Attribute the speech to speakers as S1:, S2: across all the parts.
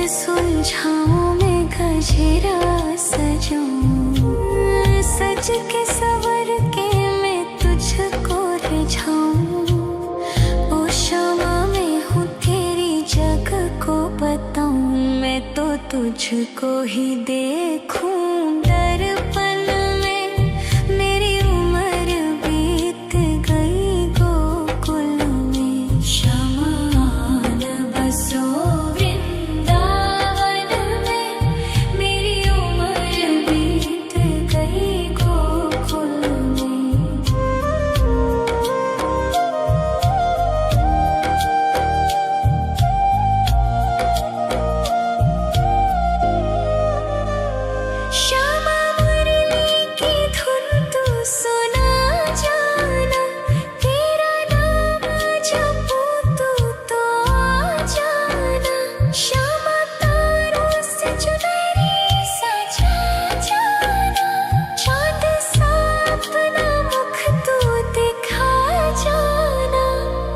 S1: सुलझाऊं मैं गजरा सजाऊं, सज के सवर के मैं तुझको रिझाऊं। ओ शमा मैं हूँ तेरी जग को बताऊं, मैं तो तुझको ही देखूं दर्पण में। मेरी उम्र बीत गई गोकुल में, शमान बसो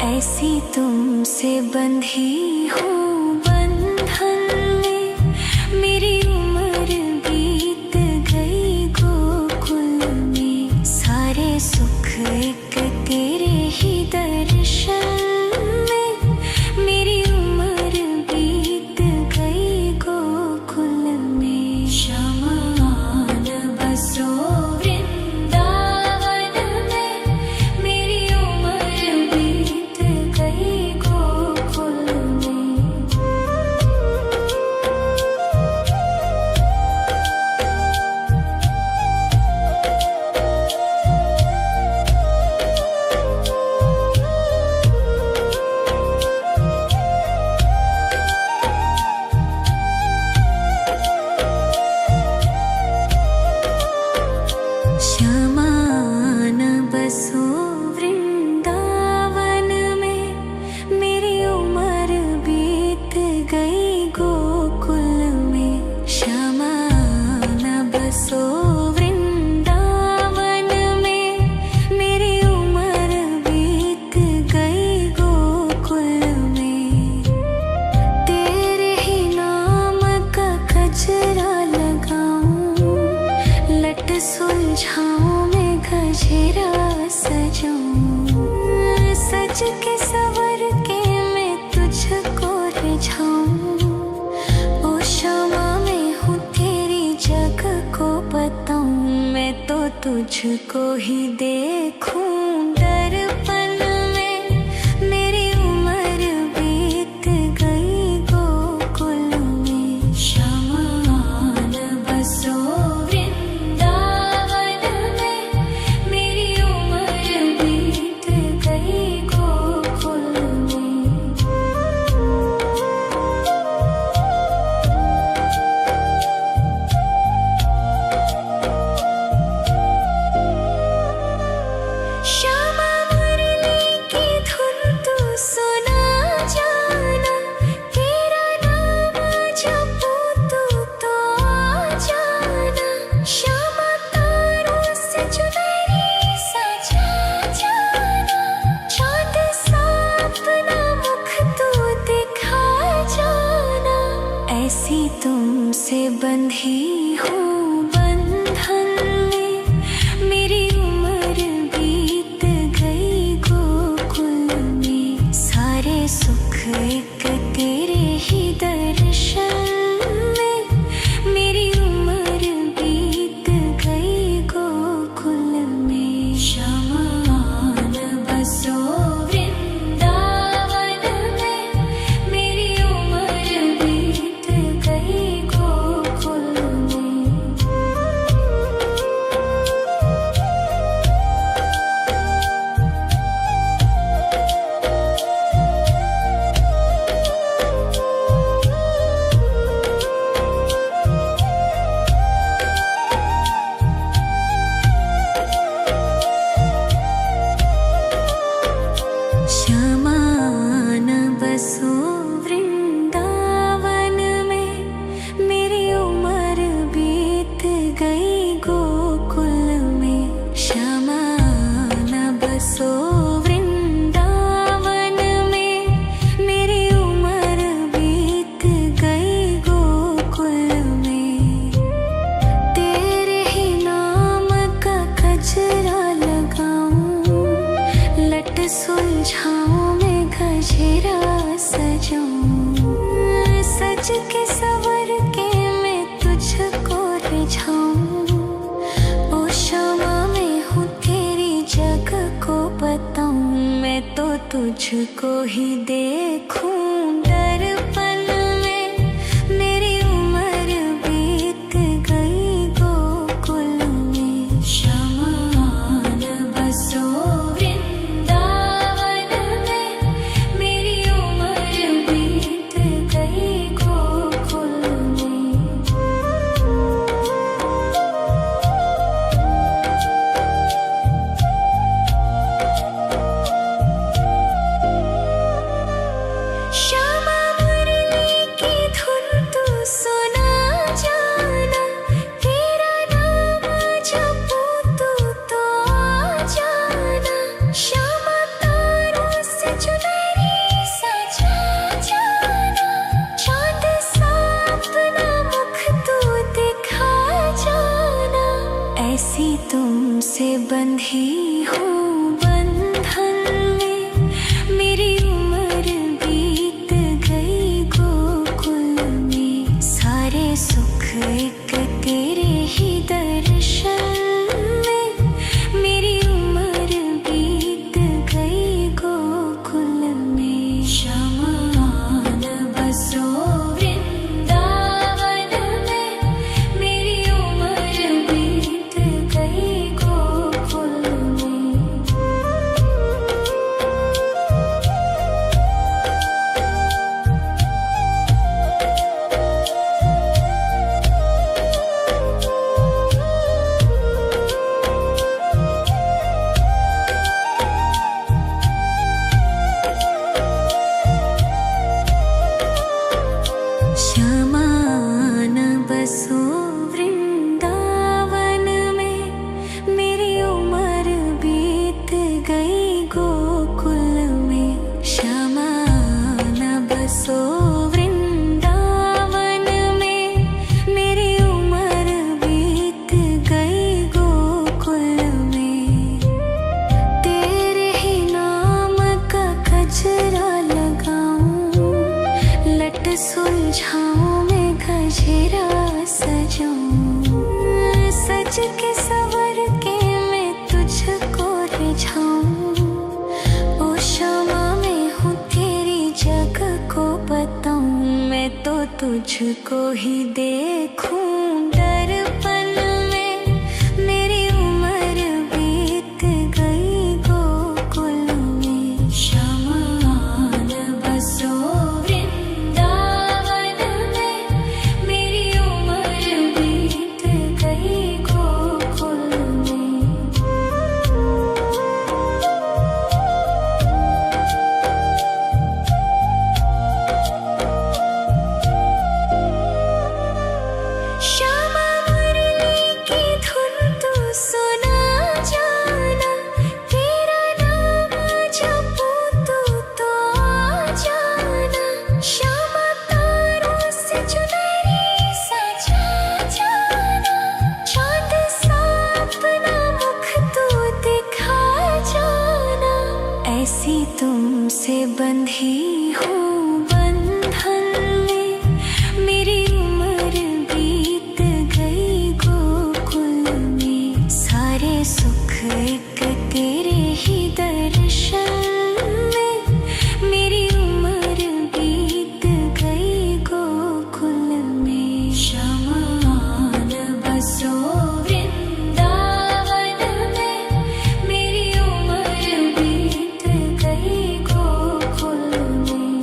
S1: ऐसी तुमसे बंधी हूँ बंधन में, मेरी उम्र बीत गई गोकुल में। सारे सुख एक तेरे ही दर्शन में, मेरी उम्र बीत गई गोकुल में। शमान बसो वृंदावन में, मेरी उम्र बीत गई गोकुल में। शमान बसो वृंदावन में, मेरी उम्र बीत गई गोकुल में। तेरे ही नाम का गजरा लगाऊं, लट सुलझाऊं मैं गजरा सजाऊं। सज के सवर के मैं तुझको रिझाऊं। ओ शमा मैं हूँ तेरी जग को बताऊं, मैं तो तुझको ही देखूं दर्पण में। मेरी उम्र बीत गई गोकुल में, शमान बसो श्यामा मुरली तुझको ही देखूं दर्पण में। मेरी उम्र बीत गई गोकुल में। शमान बसो वृंदावन में। मेरी उम्र बीत गई गोकुल में। श्यामा मुरली की धुन तू सुना जाना। तेरा नाम जपूं तू तो आ जाना। श्यामा तारों से चुनरी सजा जाना। चांद सा अपना मुख तू दिखा जाना। ऐसी तुमसे बंधी हूँ बंधन में। मेरी उम्र बीत गई गोकुल में। सारे सुख एक तेरे ही दर्शन में। मेरी उम्र बीत गई गोकुल में। शमान बसो वृंदावन में। मेरी उम्र बीत गई गोकुल में। श्यामान बसो वृंदावन में। मेरी उम्र बीत गई गोकुल में। श्यामान बसो वृंदावन में। मेरी उम्र बीत गई गोकुल में। तेरे ही नाम का गजरा लगाऊं। लट सुलझाऊं मैं गजरा सजाऊं। सज के सवर के मैं तुझको रिझाऊं। ओ श्यामा मैं हूँ तेरी जग को बताऊं। मैं तो तुझको ही देखूं दर्पण में। मेरी उम्र बीत गई गोकुल में। शमान बसो वृंदावन में। मेरी उम्र बीत गई गोकुल में। श्यामा मुरली की धुन तू सुना जाना। तेरा नाम जपूं तू तो आ जाना। श्यामा तारों से चुनरी सजा जाना। चांद सा अपना मुख तू दिखा जाना। ऐसी तुमसे बंधी हूँ बंधन में। मेरी उम्र बीत गई गोकुल में। सारे सुख एक तेरे ही दर्शन में। मेरी उम्र बीत गई गोकुल में। शमान बसो वृंदावन में। मेरी उम्र बीत गई गोकुल में।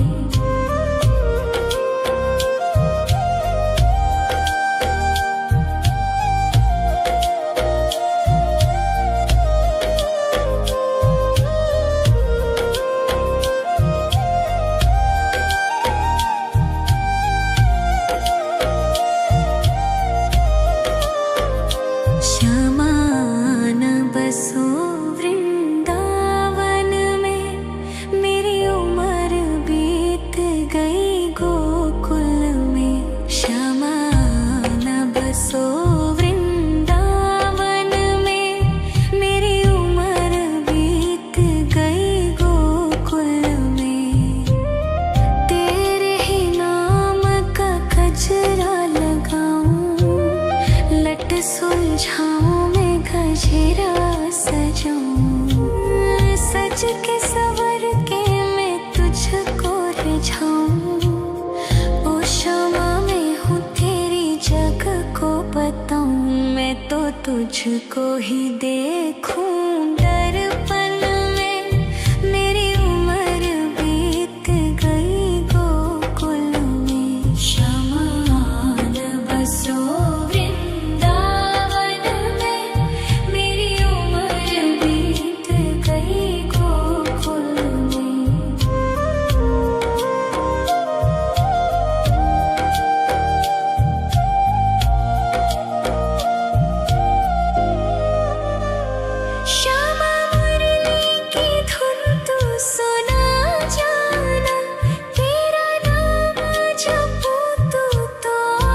S1: श्यामान बसो वृंदावन में। मेरी उम्र बीत गई गोकुल में। श्यामान बसो वृंदावन में। मेरी उम्र बीत गई गोकुल में। तेरे ही नाम का गजरा लगाऊं। लट सुलझाऊं मैं गजरा सजाऊं। सज के सवर के तुझको ही देखूं दर्पण में। मेरी उम्र बीत गई गोकुल में, शमान बसो वृंदावन में। मेरी उम्र बीत गई गोकुल में। श्यामा मुरली की धुन तू सुना जाना, तेरा नाम जपूं तू तो आ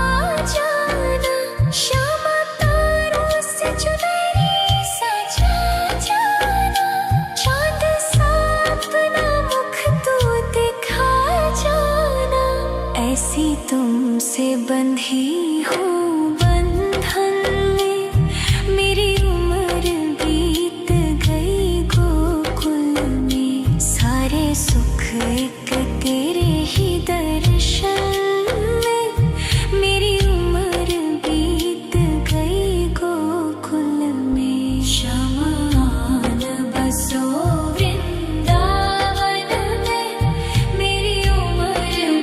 S1: जाना। श्यामा तारों से चुनरी सजा जाना, चांद सा अपना मुख तू दिखा जाना। ऐसी तुमसे बंधी हूँ बंधन में, मेरी उम्र बीत गई गोकुल में। सारे सुख एक तेरे ही दर्शन में, मेरी उम्र बीत गई गोकुल में। शमान बसो वृंदावन में, मेरी उम्र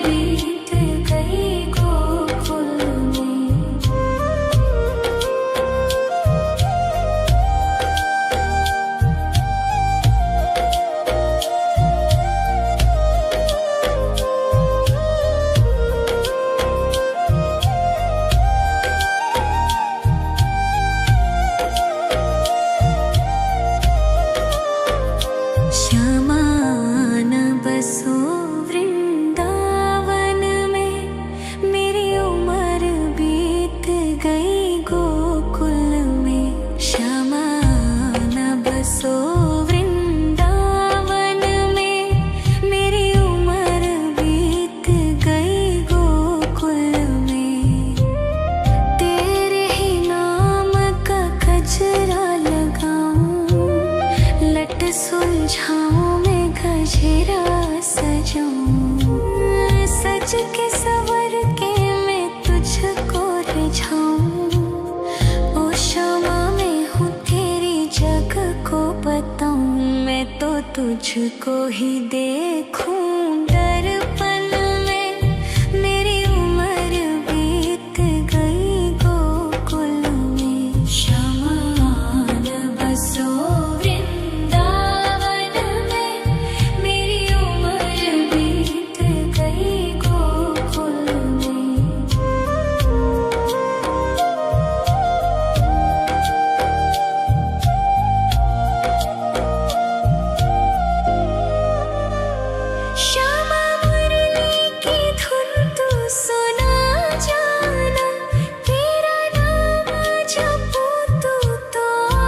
S1: बीत गई गोकुल में। श्यामान बसो वृंदावन में, मेरी उम्र बीत गई गोकुल में। श्यामान बसो वृंदावन में, मेरी उम्र बीत गई गोकुल में। तेरे ही नाम का गजरा लगाऊं, लट सुलझाऊं मैं गजरा सजाऊं। सज के सवर के मैं तुझको रिझाऊं। ओ श्यामा मैं हूँ तेरी जग को बताऊं, मैं तो तुझको ही देखूं दर्पण में। मेरी उम्र बीत गई गोकुल में। शमान बसो वृंदावन में, मेरी उम्र बीत गई गोकुल में। श्यामा मुरली की धुन तू सुना जाना, तेरा नाम जपूं तू तो आ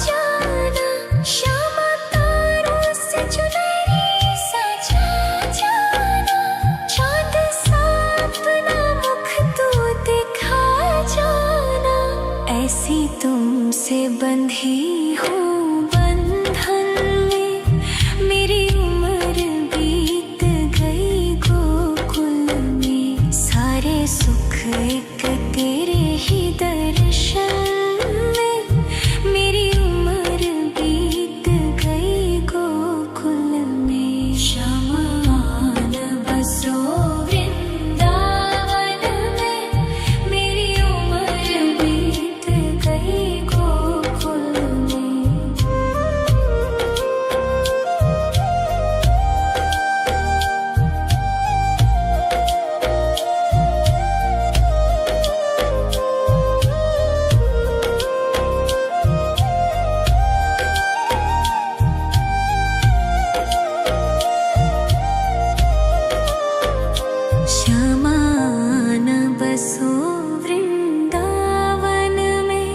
S1: जाना। श्यामा तारों से चुनरी सजा जाना, चांद सा अपना मुख तू दिखा जाना। ऐसी तुमसे बंधी हूँ बंधन में, मेरी उम्र बीत गई गोकुल में। सारे सुख एक तेरे ही दर्शन में, मेरी उम्र बीत गई गोकुल में। शमान बसो वृंदावन में, मेरी उम्र बीत गई गोकुल में। श्यामान बसो वृंदावन में,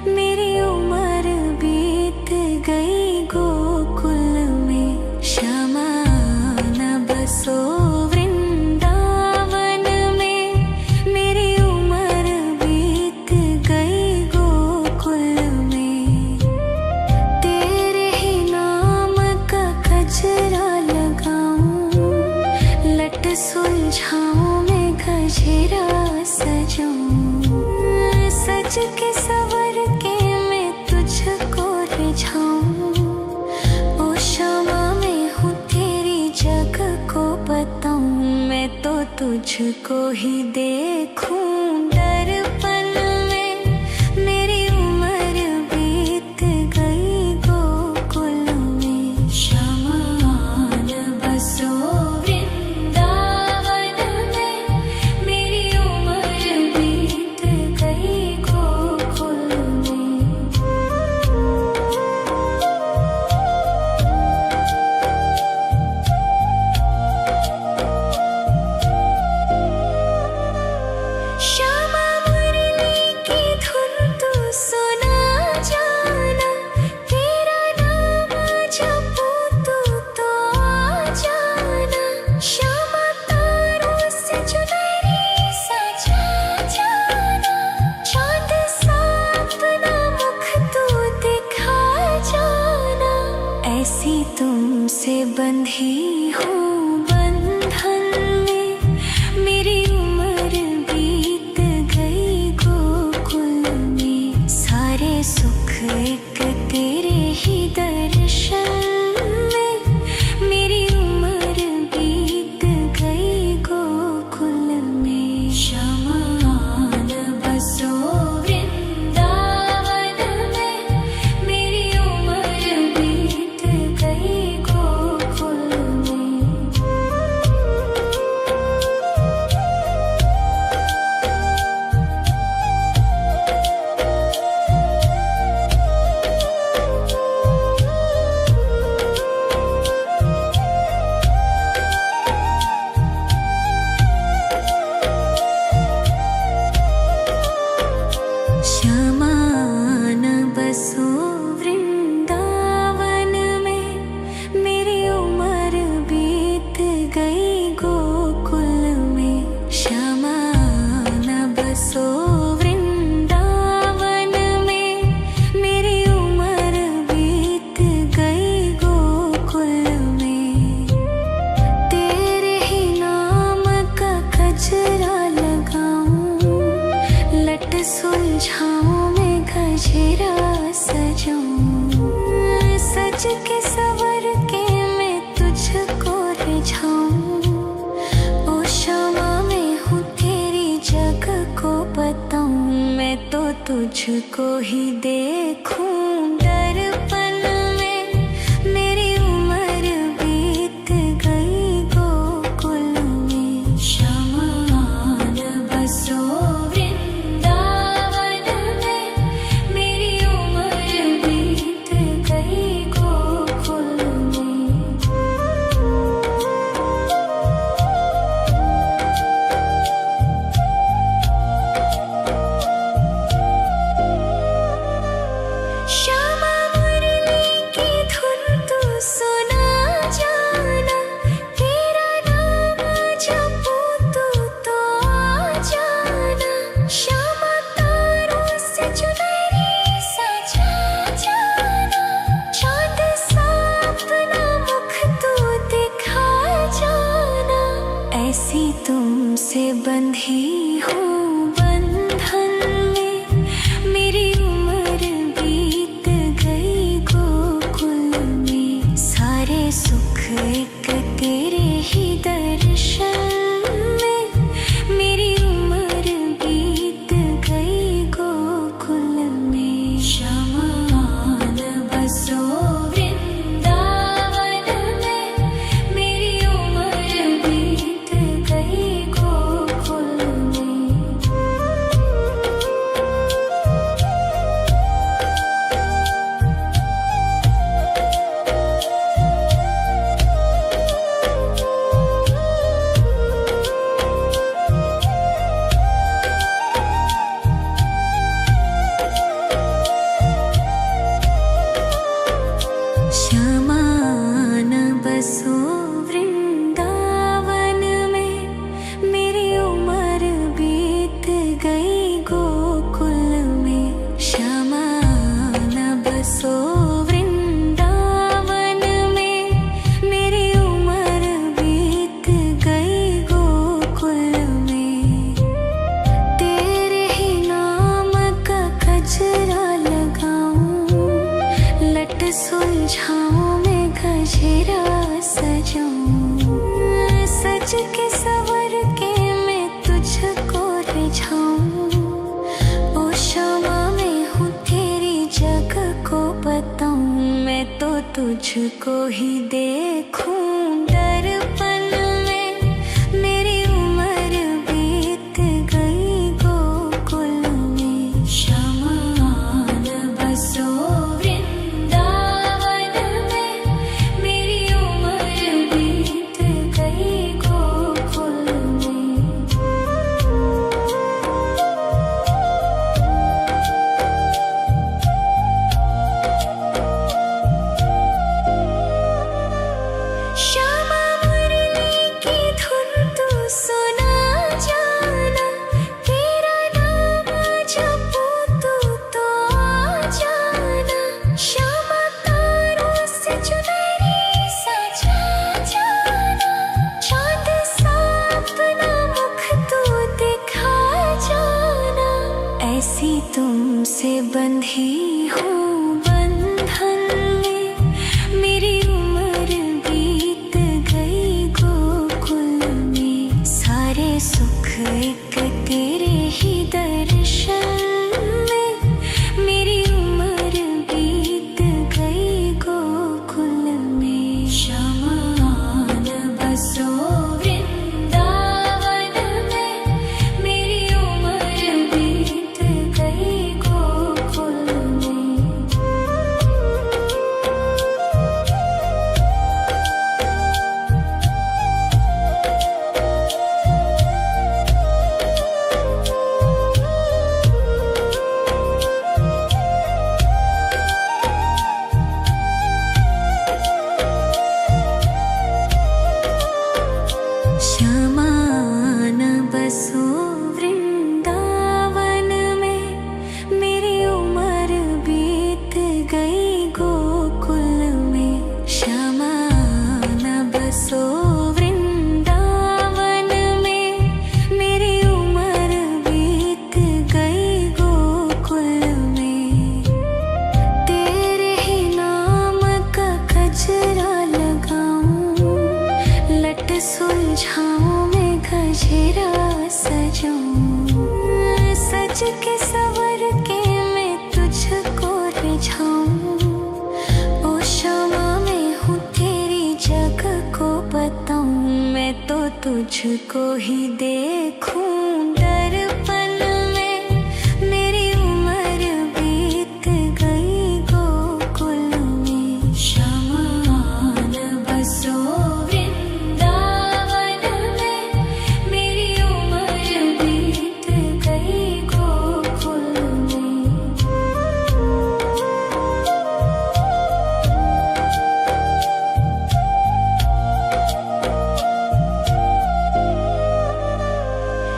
S1: मेरी उम्र बीत गई गोकुल में। श्यामान बसो वृंदावन में, मेरी उम्र बीत गई गोकुल में। तेरे ही नाम का गजरा लगाऊं, लट सुलझाऊं मैं गजरा सजाऊं। सज के सवर के तुझको ही देखूं दर्पण में। मेरी उम्र बीत गई गोकुल में। शमान बसो वृंदावन में। मेरी उम्र बीत गई गोकुल में। श्यामा मुरली की धुन तू सुना जाना। तेरा नाम जपूं तू तो आ जाना। श्यामा तारों से चुनरी सजा जाना। चाँद सा अपना मुख तू दिखा जाना। ऐसी तुमसे बंधी हूँ बंधन में। मेरी उम्र बीत गई गोकुल में। सारे सुख एक तेरे ही दर्शन में। मेरी उम्र बीत गई गोकुल में। शमान बसो वृंदावन में। मेरी उम्र बीत गई गोकुल में। श्यामान बसो वृंदावन में। मेरी उम्र बीत गई गोकुल में। श्यामान बसो वृंदावन में। मेरी उम्र बीत गई गोकुल में। तेरे ही नाम का गजरा लगाऊं। लट सुलझाऊं मैं गजरा सजाऊं। सज के सवर के मैं तुझको रिझाऊं। ओ श्यामा मैं हूँ तेरी जग को बताऊं। मैं तो तुझको ही देखूं दर्पण में। मेरी उम्र बीत गई गोकुल में। शमान बसो वृंदावन में। मेरी उम्र बीत गई गोकुल में। श्यामा मुरली की धुन तू सुना जाना। तेरा नाम जपूं तू तो आ जाना। श्यामा तारों से चुनरी सजा जाना। चाँद सा अपना मुख तू दिखा जाना। ऐसी तुमसे बंधी हूँ बंधन में। मेरी उम्र बीत गई गोकुल में। सारे सुख एक तेरे ही दर्शन में। मेरी उम्र बीत गई गोकुल में। शमान बसो वृंदावन में। मेरी उम्र बीत गई गोकुल में। श्यामान बसो वृंदावन में। मेरी उम्र बीत गई गोकुल में। श्यामान बसो वृंदावन में। मेरी उम्र बीत गई गोकुल में। तेरे ही नाम का गजरा लगाऊं। लट सुलझाऊं मैं गजरा सजाऊं। सज के सवर के तुझको ही देखूं दर्पण में। मेरी उम्र बीत गई गोकुल में। शमान बसो वृंदावन में। मेरी उम्र बीत गई गोकुल में। श्यामा मुरली की धुन तू सुना जाना। तेरा नाम जपूं तो आ जाना। श्यामा तारों से चुनरी सजा जाना। चांद सा अपना मुख तू दिखा जाना। ऐसी तुमसे बंधी हूँ बंधन में। मेरी उम्र बीत गई गोकुल में। सारे सुख एक तेरे ही दर्शन में। मेरी उम्र बीत गई गोकुल में। शमान बसो वृंदावन में। मेरी उम्र बीत गई गोकुल में। श्यामान बसो वृंदावन में। मेरी उम्र बीत गई गोकुल में। श्यामान बसो वृंदावन में। मेरी उम्र बीत गई गोकुल में। तेरे ही नाम का गजरा लगाऊं। लट सुलझाऊं मैं गजरा सजाऊं। सज के सवर के मैं तुझको रिझाऊं। ओ श्यामा मैं हूँ तेरी जग को बताऊं। मैं तो तुझको ही देखूं दर्पण में। मेरी उम्र बीत गई गोकुल में। शमान बसो वृंदावन में। मेरी उम्र बीत गई गोकुल में।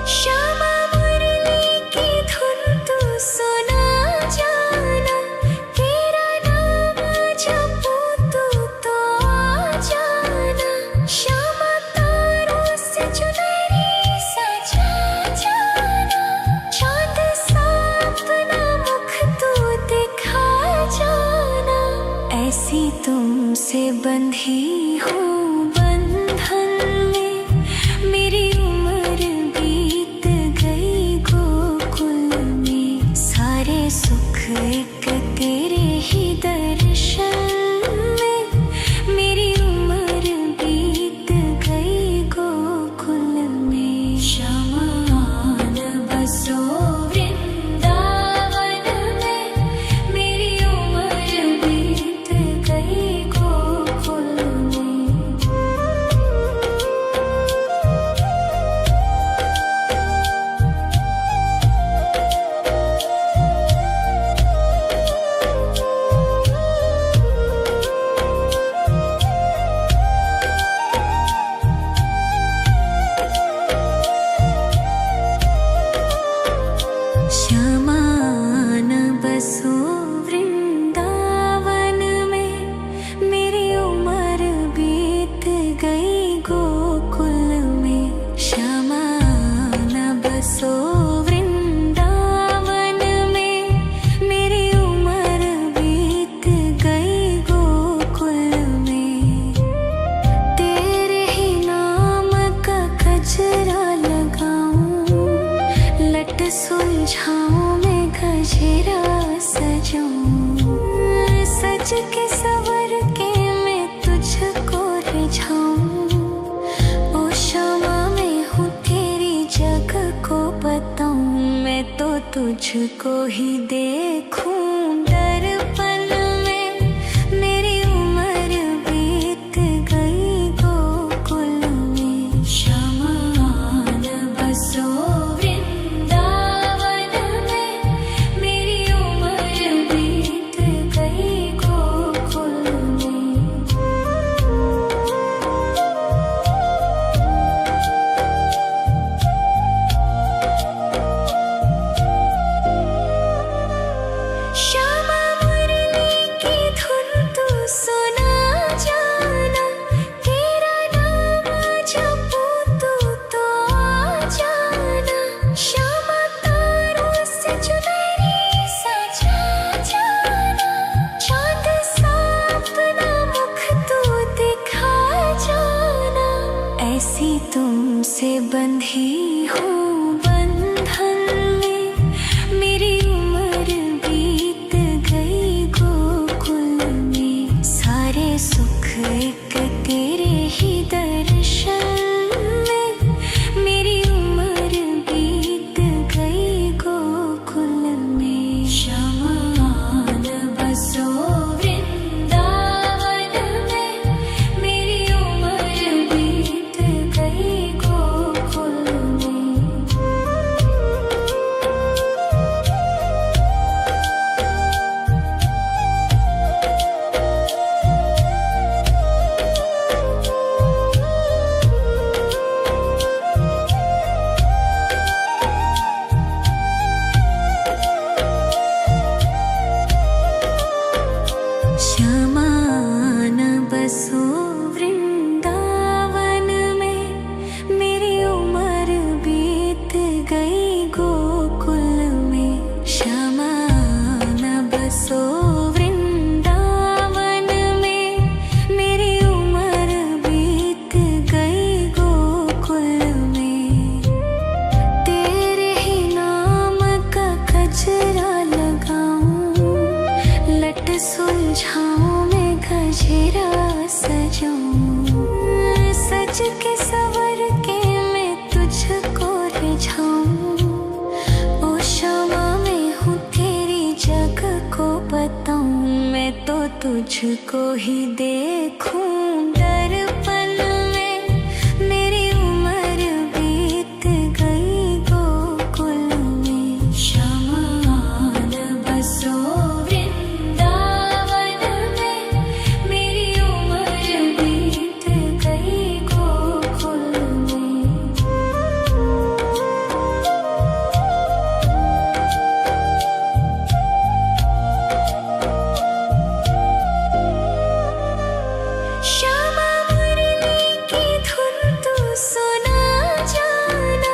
S1: श्यामा मुरली की धुन तू सुना जाना। तेरा नाम जपूं तो आ जाना। श्यामा तारों से चुनरी सजा जाना। चांद सा अपना मुख तू दिखा जाना। ऐसी तुमसे बंधी हूँ बंधन में। मेरी उम्र बीत गई गोकुल में। सारे सुख एक तेरे ही दर्शन में। मेरी उम्र बीत गई गोकुल में। शमान बसो वृंदावन में। मेरी उम्र बीत गई गोकुल में। तुझको ही देखूं दर्पण में। मेरी उम्र बीत गई गोकुल में। शमान बसो वृंदावन में। मेरी उम्र बीत गई गोकुल में। श्यामा मुरली की धुन तू सुना जाना। तेरा नाम जपूं तू तो आ जाना। श्यामा तारों से चुनरी सजा जाना। चांद सा अपना मुख तू दिखा जाना। ऐसी तुमसे बंधी हूँ बंधन में। मेरी उम्र बीत गई गोकुल में। सारे सुख एक तेरे ही दर्शन में। मेरी उम्र बीत गई गोकुल में। शमान बसो वृंदावन में। मेरी उम्र बीत गई गोकुल में। श्यामान बसो वृंदावन में। मेरी उम्र बीत गई गोकुल में। श्यामान बसो वृंदावन में। मेरी उम्र बीत गई गोकुल में। तेरे ही नाम का गजरा लगाऊं। लट सुलझाऊं मैं गजरा सजाऊं। सज के सवर के मैं तुझको रिझाऊं। ओ श्यामा मैं हूँ तेरी जग को बताऊं। मैं तो तुझको ही देखूं दर्पण में। मेरी उम्र बीत गई गोकुल में। शमान बसो वृंदावन में। मेरी उम्र बीत गई गोकुल में। श्यामा मुरली की धुन तू सुना जाना।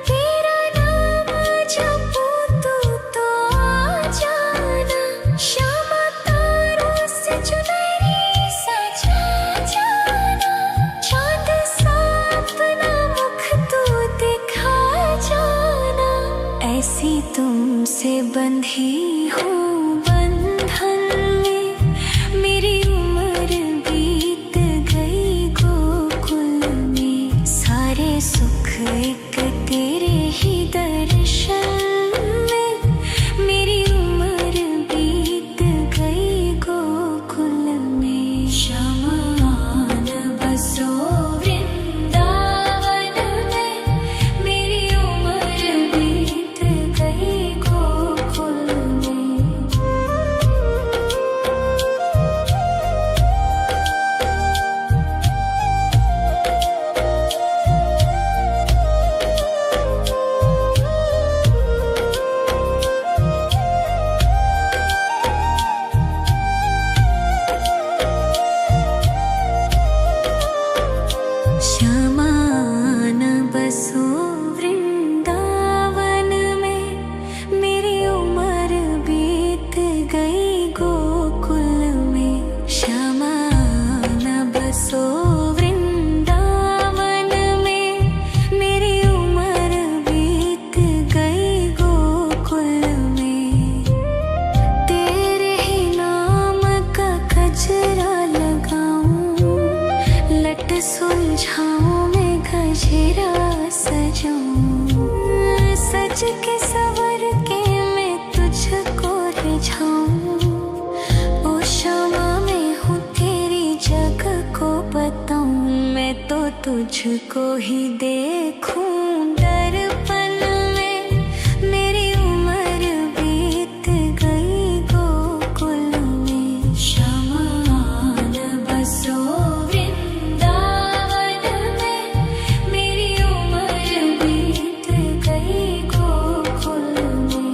S1: तेरा नाम जपूं तू तो आ जाना। श्यामा तारों से चुनरी सजा जाना। चांद सा अपना मुख तू दिखा जाना। ऐसी तुमसे बंधी हूँ बंधन में। मेरी उम्र बीत गई गोकुल में। सारे सुख एक तेरे ही दर्शन में। मेरी उम्र बीत गई गोकुल में। शमान बसो वृंदावन में। मेरी उम्र बीत गई गोकुल में। श्यामान बसो वृंदावन में। मेरी उम्र बीत गई गोकुल में। श्यामान बसो वृंदावन में। मेरी उम्र बीत गई गोकुल में। तेरे ही नाम का गजरा लगाऊं। लट सुलझाऊं मैं गजरा सजाऊं। सज के सवर के तुझको ही देखूं दर्पण में। मेरी उम्र बीत गई गोकुल में। शमान बसो वृंदावन में। मेरी उम्र बीत गई गोकुल में।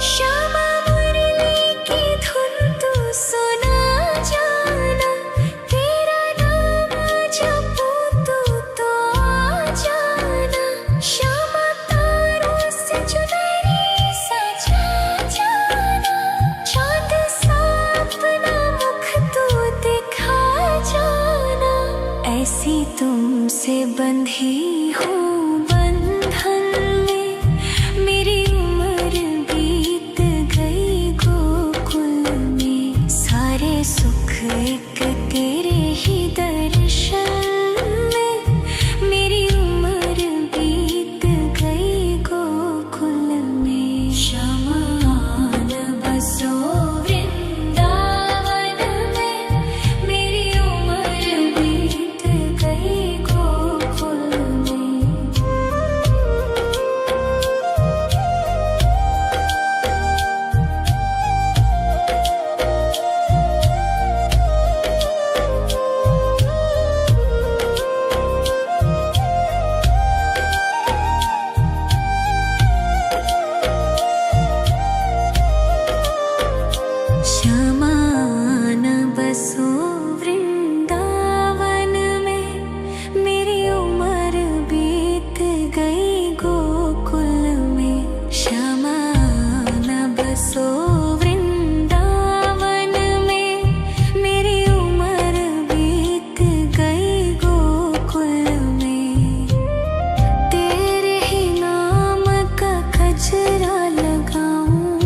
S1: श्यामा मुरली की धुन तू सुना जाना। तेरा नाम जपूं तू तो आ जाना। श्यामा तारों से चुनरी सजा जाना। चाँद सा अपना मुख तू दिखा जाना। ऐसी तुमसे बंधी हूँ बंधन में। मेरी उम्र बीत गई गोकुल में। सारे सुख एक तेरे ही दर्शन में। मेरी उम्र बीत गई गोकुल में। शमान बसो वृंदावन में। मेरी उम्र बीत गई गोकुल में। शमान बसो वृंदावन में। मेरी उम्र बीत गई गोकुल में। शमान बसो वृंदावन में। मेरी उम्र बीत गई गोकुल में। तेरे ही नाम का गजरा लगाऊं।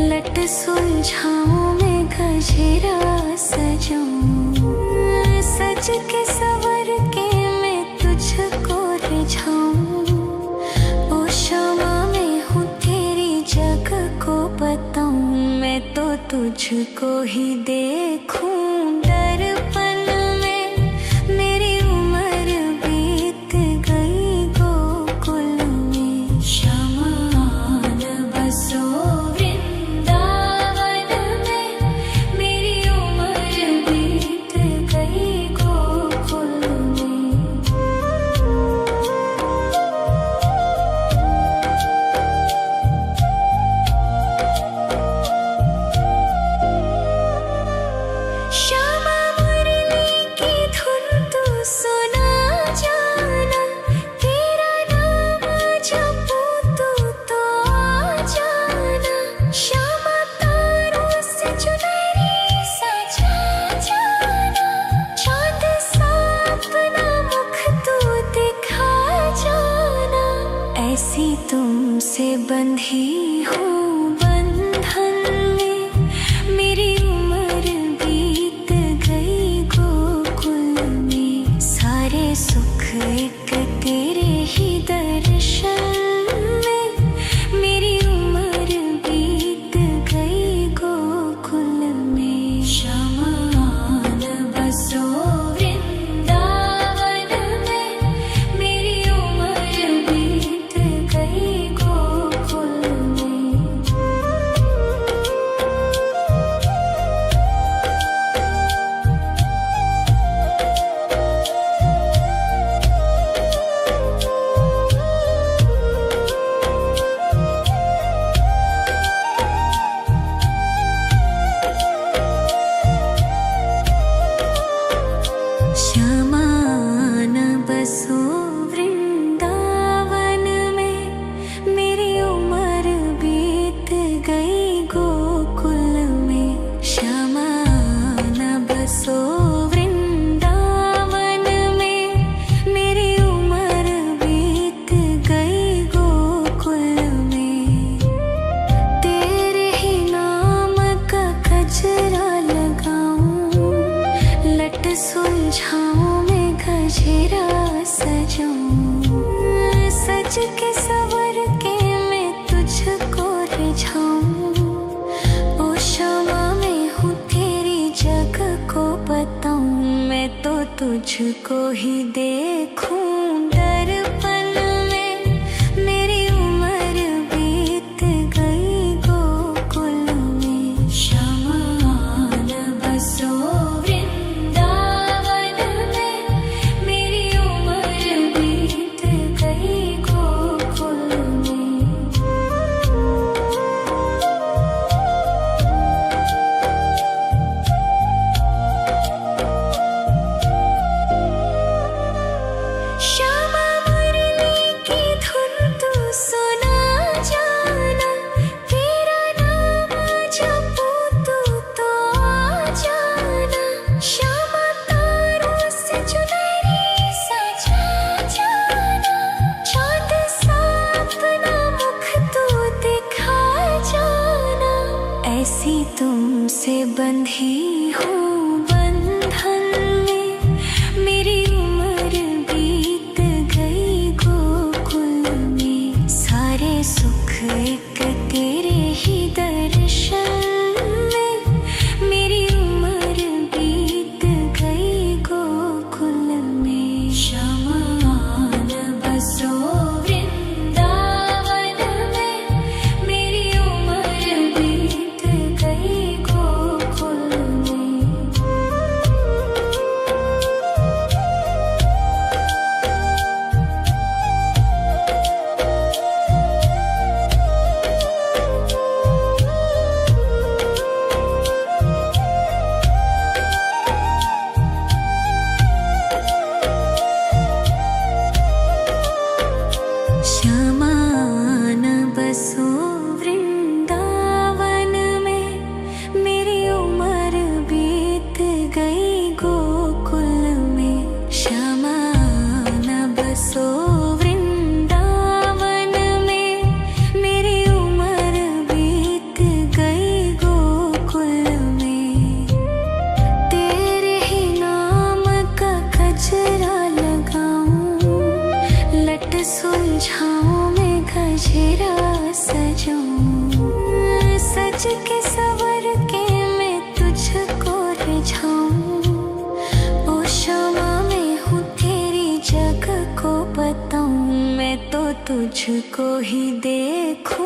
S1: लट सुलझाऊं मैं गजरा सजाऊं। सज के सवर के मैं तुझको रिझाऊं। ओ क्षमा मैं हूँ तेरी जग को बताऊं। मैं तो तुझको ही देखूं दर्पण में। मेरी उम्र बीत गई गोकुल में। शमान बसो वृंदावन में। मेरी उम्र बीत गई गोकुल में। श्यामा मुरली की धुन तू सुना जाना। तेरा नाम जपूं तू तो आ जाना। श्यामा तारों से चुनरी सजा जाना। चाँद सा अपना मुख तू दिखा जाना। ऐसी तुमसे बंधी हूँ बंधन में। मेरी उम्र बीत गई गोकुल में। सारे सुख एक तेरे ही दर्शन में। मेरी उम्र बीत गई गोकुल में। शमान बसो वृंदावन में। मेरी उम्र बीत गई गोकुल में। शमान बसो वृंदावन में। मेरी उम्र बीत गई गोकुल में। शमान बसो वृंदावन में। मेरी उम्र बीत गई गोकुल में। तेरे ही नाम का गजरा लगाऊं। लट सुलझाऊं मैं गजरा सजाऊं। सज के सवर के तुझको ही देखूं दर्पण में। मेरी उम्र बीत गई गोकुल में। शमान बसो वृंदावन में। मेरी उम्र बीत गई गोकुल में। श्यामा मुरली की धुन तू सुना जाना। तेरा नाम जपूं तू तो आ जाना। श्यामा तारों से चुनरी सजा जाना। चांद सा अपना मुख तू दिखा जाना। ऐसी तुमसे बंधी हूँ बंधन में। मेरी उम्र बीत गई गोकुल में। सारे सुख एक तेरे ही दर्शन में। मेरी उम्र बीत गई गोकुल में। शमान बसो वृंदावन में। मेरी उम्र बीत गई गोकुल में। श्यामान बसो वृंदावन में। मेरी उम्र बीत गई गोकुल में। श्यामान बसो वृंदावन में। मेरी उम्र बीत गई गोकुल में। तेरे ही नाम का गजरा लगाऊं। लट सुलझाऊं मैं गजरा सजाऊं। सज के सवर के मैं तुझको रिझाऊं। ओ श्यामा मैं हूँ तेरी जग को बताऊं। मैं तो तुझको ही देखूं